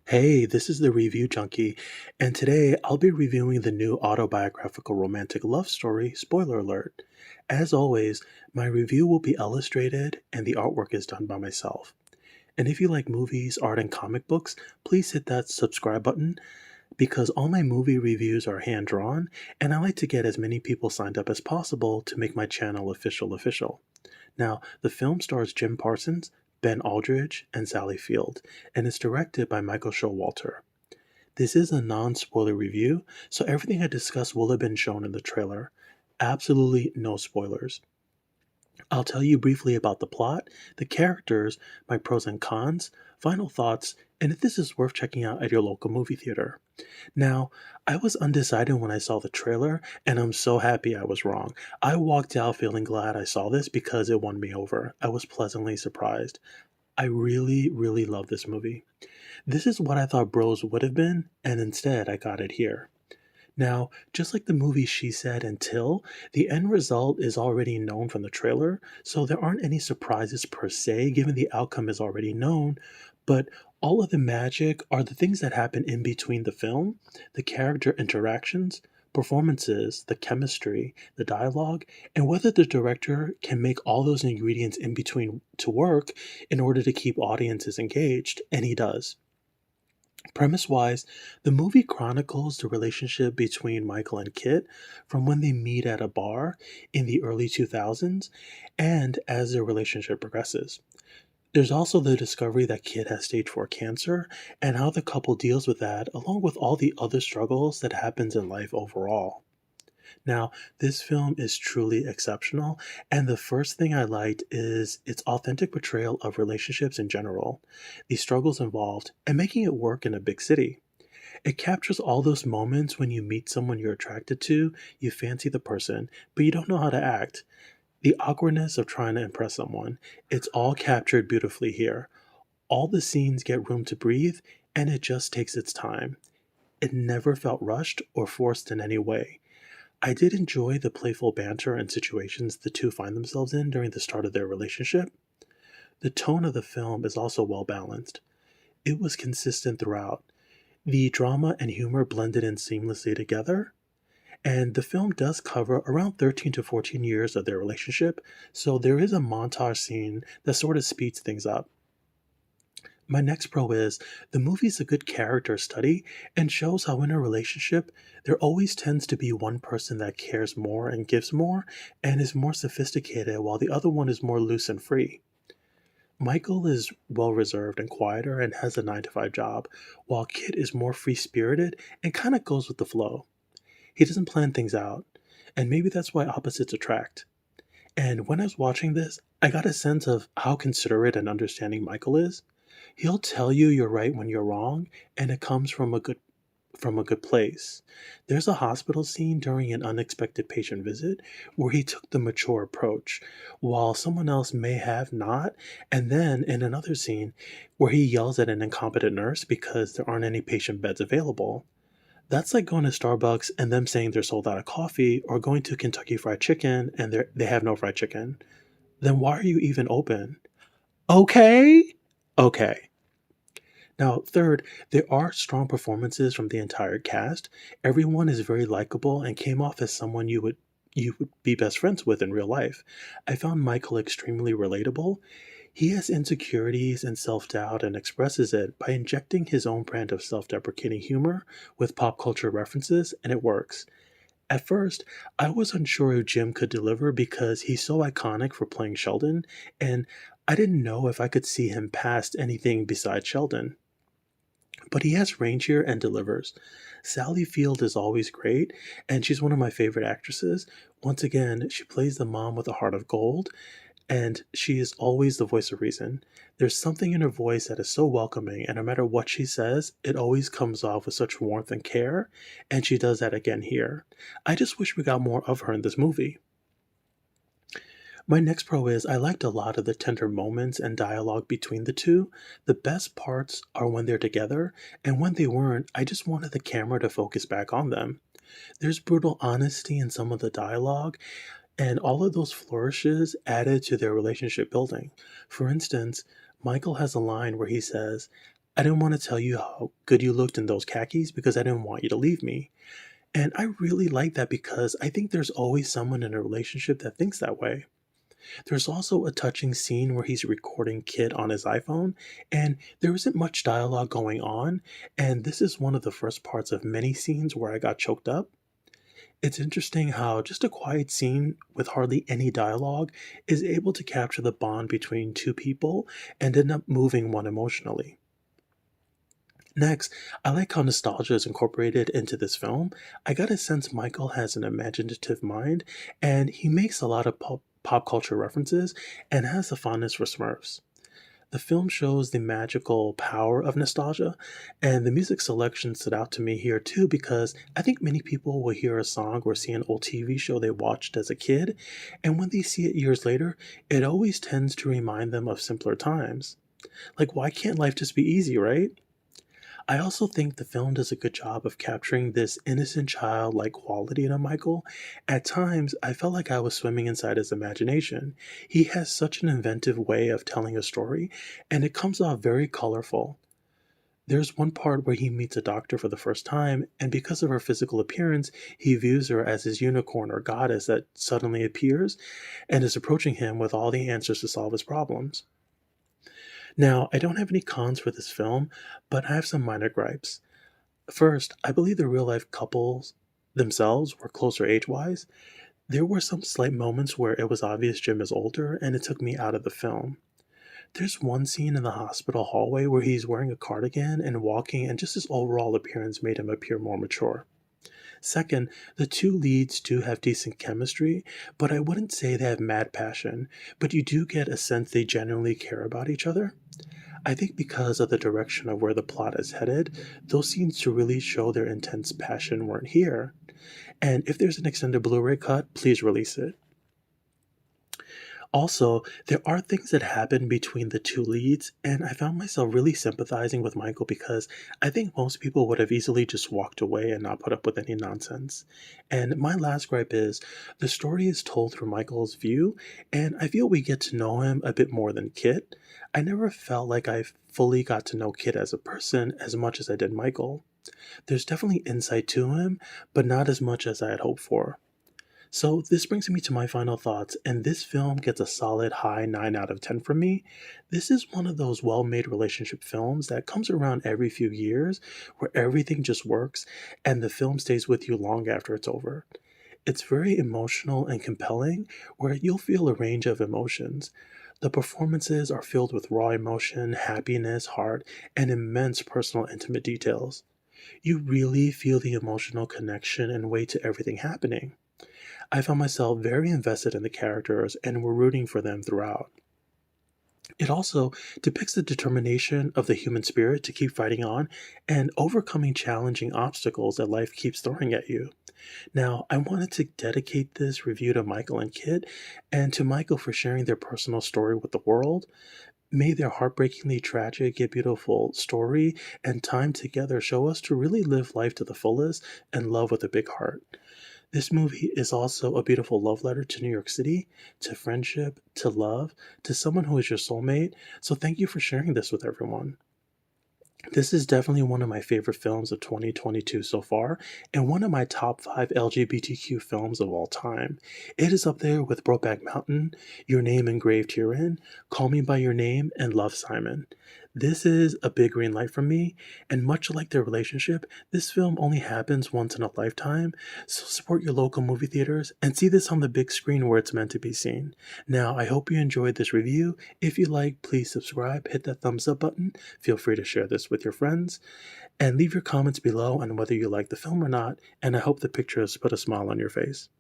Hey, this is the Review Junkie, and today I'll be reviewing the new autobiographical romantic love story, spoiler alert. As always, my review will be illustrated and the artwork is done by myself. And if you like movies, art, and comic books, please hit that subscribe button because all my movie reviews are hand drawn, and I like to get as many people signed up as possible to make my channel official. Now, the film stars Jim Parsons, Ben Aldridge, and Sally Field, and is directed by Michael Showalter. This is a non spoiler review, so everything I discuss will have been shown in the trailer. Absolutely no spoilers. I'll tell you briefly about the plot, the characters, my pros and cons, final thoughts, and if this is worth checking out at your local movie theater. Now, I was undecided when I saw the trailer, and I'm so happy I was wrong. I walked out feeling glad I saw this because it won me over. I was pleasantly surprised. I really love this movie. This is what I thought Bros would have been, and instead I got it here. Now, just like the movie She Said and Till, the end result is already known from the trailer, so there aren't any surprises per se, given the outcome is already known, but all of the magic are the things that happen in between the film, the character interactions, performances, the chemistry, the dialogue, and whether the director can make all those ingredients in between to work in order to keep audiences engaged, and he does. Premise wise, the movie chronicles the relationship between Michael and Kit from when they meet at a bar in the early 2000s and as their relationship progresses. There's also the discovery that Kit has stage 4 cancer and how the couple deals with that, along with all the other struggles that happens in life overall. Now, this film is truly exceptional, and the first thing I liked is its authentic portrayal of relationships in general, the struggles involved, and making it work in a big city. It captures all those moments when you meet someone you're attracted to, you fancy the person, but you don't know how to act. The awkwardness of trying to impress someone, it's all captured beautifully here. All the scenes get room to breathe, and it just takes its time. It never felt rushed or forced in any way. I did enjoy the playful banter and situations the two find themselves in during the start of their relationship. The tone of the film is also well balanced. It was consistent throughout. The drama and humor blended in seamlessly together, and the film does cover around 13 to 14 years of their relationship, so there is a montage scene that sort of speeds things up. My next pro is the movie's a good character study and shows how in a relationship there always tends to be one person that cares more and gives more and is more sophisticated while the other one is more loose and free. Michael is well reserved and quieter and has a 9 to 5 job, while Kit is more free spirited and kind of goes with the flow. He doesn't plan things out, and maybe that's why opposites attract. And when I was watching this, I got a sense of how considerate and understanding Michael is. He'll tell you you're right when you're wrong, and it comes from a good place. There's a hospital scene during an unexpected patient visit where he took the mature approach, while someone else may have not, and then in another scene where he yells at an incompetent nurse because there aren't any patient beds available. That's like going to Starbucks and them saying they're sold out of coffee, or going to Kentucky Fried Chicken and they have no fried chicken. Then why are you even open? Okay? Okay. Now, third, there are strong performances from the entire cast. Everyone is very likable and came off as someone you would be best friends with in real life. I found Michael extremely relatable. He has insecurities and self-doubt and expresses it by injecting his own brand of self-deprecating humor with pop culture references, and it works. At first, I was unsure if Jim could deliver because he's so iconic for playing Sheldon, and I didn't know if I could see him past anything besides Sheldon. But he has range here and delivers. Sally Field is always great, and she's one of my favorite actresses. Once again, she plays the mom with a heart of gold, and she is always the voice of reason. There's something in her voice that is so welcoming, and no matter what she says, it always comes off with such warmth and care, and she does that again here. I just wish we got more of her in this movie. My next pro is I liked a lot of the tender moments and dialogue between the two. The best parts are when they're together, and when they weren't, I just wanted the camera to focus back on them. There's brutal honesty in some of the dialogue, and all of those flourishes added to their relationship building. For instance, Michael has a line where he says, I didn't want to tell you how good you looked in those khakis because I didn't want you to leave me. And I really like that because I think there's always someone in a relationship that thinks that way. There's also a touching scene where he's recording Kit on his iPhone, and there isn't much dialogue going on, and this is one of the first parts of many scenes where I got choked up. It's interesting how just a quiet scene with hardly any dialogue is able to capture the bond between two people and end up moving one emotionally. Next, I like how nostalgia is incorporated into this film. I got a sense Michael has an imaginative mind, and he makes a lot of pop culture references and has a fondness for Smurfs. The film shows the magical power of nostalgia, and the music selection stood out to me here too because I think many people will hear a song or see an old TV show they watched as a kid, and when they see it years later, it always tends to remind them of simpler times. Like, why can't life just be easy, right? I also think the film does a good job of capturing this innocent childlike quality in a Michael. At times, I felt like I was swimming inside his imagination. He has such an inventive way of telling a story, and it comes off very colorful. There's one part where he meets a doctor for the first time, and because of her physical appearance, he views her as his unicorn or goddess that suddenly appears and is approaching him with all the answers to solve his problems. Now, I don't have any cons for this film, but I have some minor gripes. First, I believe the real life couples themselves were closer age wise. There were some slight moments where it was obvious Jim is older, and it took me out of the film. There's one scene in the hospital hallway where he's wearing a cardigan and walking, and just his overall appearance made him appear more mature. Second, the two leads do have decent chemistry, but I wouldn't say they have mad passion, but you do get a sense they genuinely care about each other. I think because of the direction of where the plot is headed, those scenes to really show their intense passion weren't here. And if there's an extended Blu ray cut, please release it. Also, there are things that happen between the two leads, and I found myself really sympathizing with Michael because I think most people would have easily just walked away and not put up with any nonsense. And my last gripe is the story is told through Michael's view, and I feel we get to know him a bit more than Kit. I never felt like I fully got to know Kit as a person as much as I did Michael. There's definitely insight to him, but not as much as I had hoped for. So this brings me to my final thoughts, and this film gets a solid high 9 out of 10 from me. This is one of those well-made relationship films that comes around every few years where everything just works and the film stays with you long after it's over. It's very emotional and compelling, where you'll feel a range of emotions. The performances are filled with raw emotion, happiness, heart, and immense personal intimate details. You really feel the emotional connection and weight to everything happening. I found myself very invested in the characters and were rooting for them throughout. It also depicts the determination of the human spirit to keep fighting on and overcoming challenging obstacles that life keeps throwing at you. Now, I wanted to dedicate this review to Michael and Kit, and to Michael for sharing their personal story with the world. May their heartbreakingly tragic yet beautiful story and time together show us to really live life to the fullest and love with a big heart. This movie is also a beautiful love letter to New York City, to friendship, to love, to someone who is your soulmate. So thank you for sharing this with everyone. This is definitely one of my favorite films of 2022 so far, and one of my top 5 LGBTQ films of all time. It is up there with Brokeback Mountain, Your Name Engraved Herein, Call Me By Your Name, and Love, Simon. This is a big green light from me, and much like their relationship, this film only happens once in a lifetime, so support your local movie theaters and see this on the big screen where it's meant to be seen. Now, I hope you enjoyed this review. If you like, please subscribe, hit that thumbs up button, feel free to share this with your friends, and leave your comments below on whether you like the film or not, and I hope the pictures put a smile on your face.